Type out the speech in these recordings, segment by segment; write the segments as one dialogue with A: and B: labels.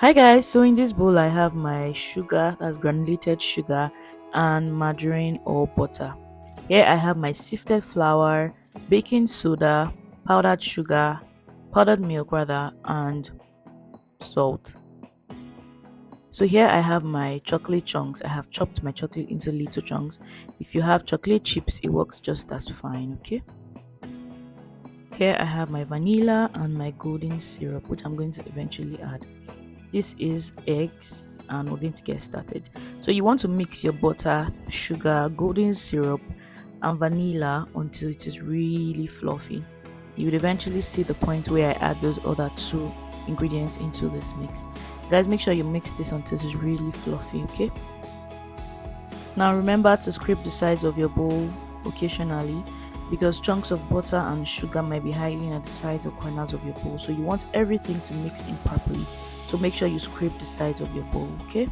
A: Hi guys, so in this bowl I have my sugar, that's granulated sugar, and margarine or butter. Here I have my sifted flour, baking soda, powdered sugar, powdered milk rather, and salt. So here I have my chocolate chunks. I have chopped my chocolate into little chunks. If you have chocolate chips, it works just as fine, okay? Here I have my vanilla and my golden syrup, which I'm going to eventually add. This is eggs and we're going to get started. So you want to mix your butter, sugar, golden syrup and vanilla until it is really fluffy. You would eventually see the point where I add those other two ingredients into this mix. Guys, make sure you mix this until it is really fluffy, okay? Now remember to scrape the sides of your bowl occasionally because chunks of butter and sugar might be hiding at the sides or corners of your bowl. So you want everything to mix in properly. So make sure you scrape the sides of your bowl, okay?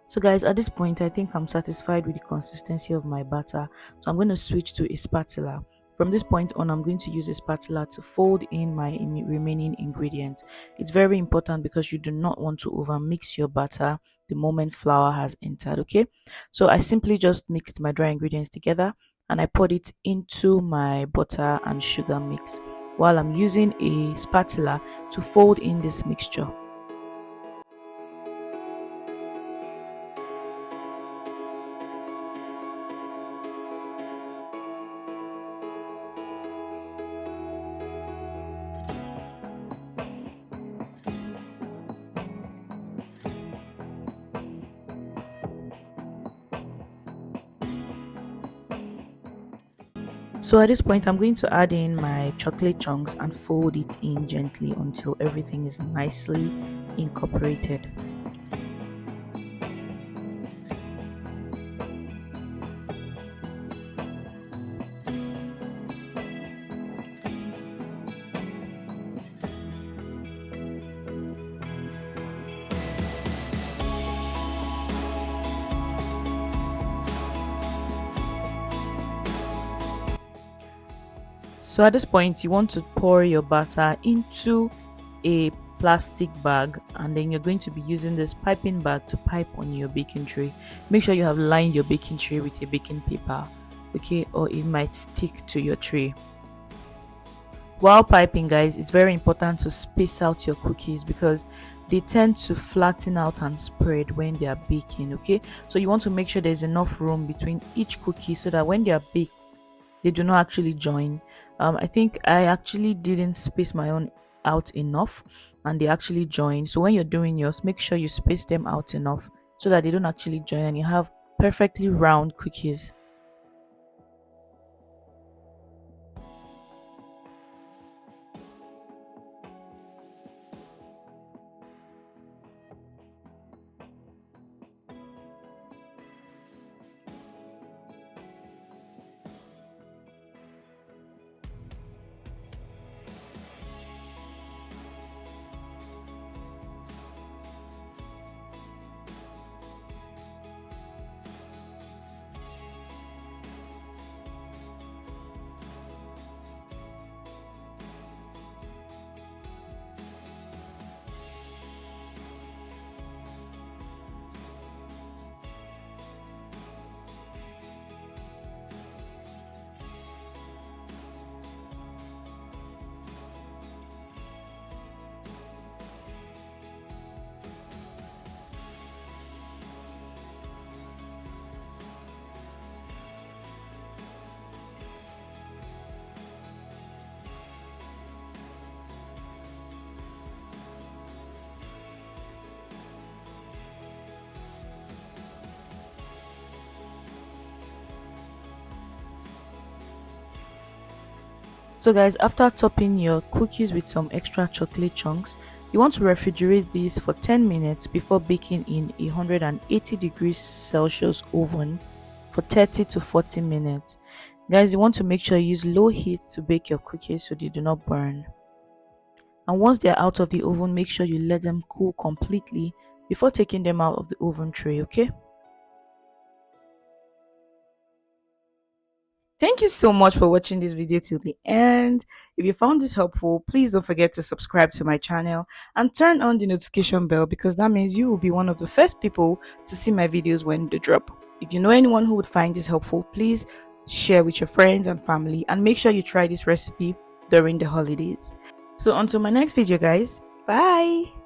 A: So guys, at this point I think I'm satisfied with the consistency of my batter, so I'm going to switch to a spatula. From this point on, I'm going to use a spatula to fold in my remaining ingredients. It's very important because you do not want to over mix your batter the moment flour has entered, okay? So I simply just mixed my dry ingredients together and I poured it into my butter and sugar mix while I'm using a spatula to fold in this mixture. So at this point, I'm going to add in my chocolate chunks and fold it in gently until everything is nicely incorporated. So at this point, you want to pour your batter into a plastic bag and then you're going to be using this piping bag to pipe on your baking tray. Make sure you have lined your baking tray with a baking paper, okay, or it might stick to your tray. While piping, guys, it's very important to space out your cookies because they tend to flatten out and spread when they are baking, okay? So you want to make sure there's enough room between each cookie so that when they are baked, they do not actually join. I think I actually didn't space my own out enough. and they actually join. So when you're doing yours, make sure you space them out enough so that they don't actually join and you have perfectly round cookies. So guys, after topping your cookies with some extra chocolate chunks, you want to refrigerate these for 10 minutes before baking in a 180 degrees Celsius oven for 30 to 40 minutes. Guys, you want to make sure you use low heat to bake your cookies so they do not burn. And once they're out of the oven, make sure you let them cool completely before taking them out of the oven tray, okay? Thank you so much for watching this video till the end. If you found this helpful, please don't forget to subscribe to my channel and turn on the notification bell because that means you will be one of the first people to see my videos when they drop. If you know anyone who would find this helpful, please share with your friends and family and make sure you try this recipe during the holidays. So until my next video guys, bye!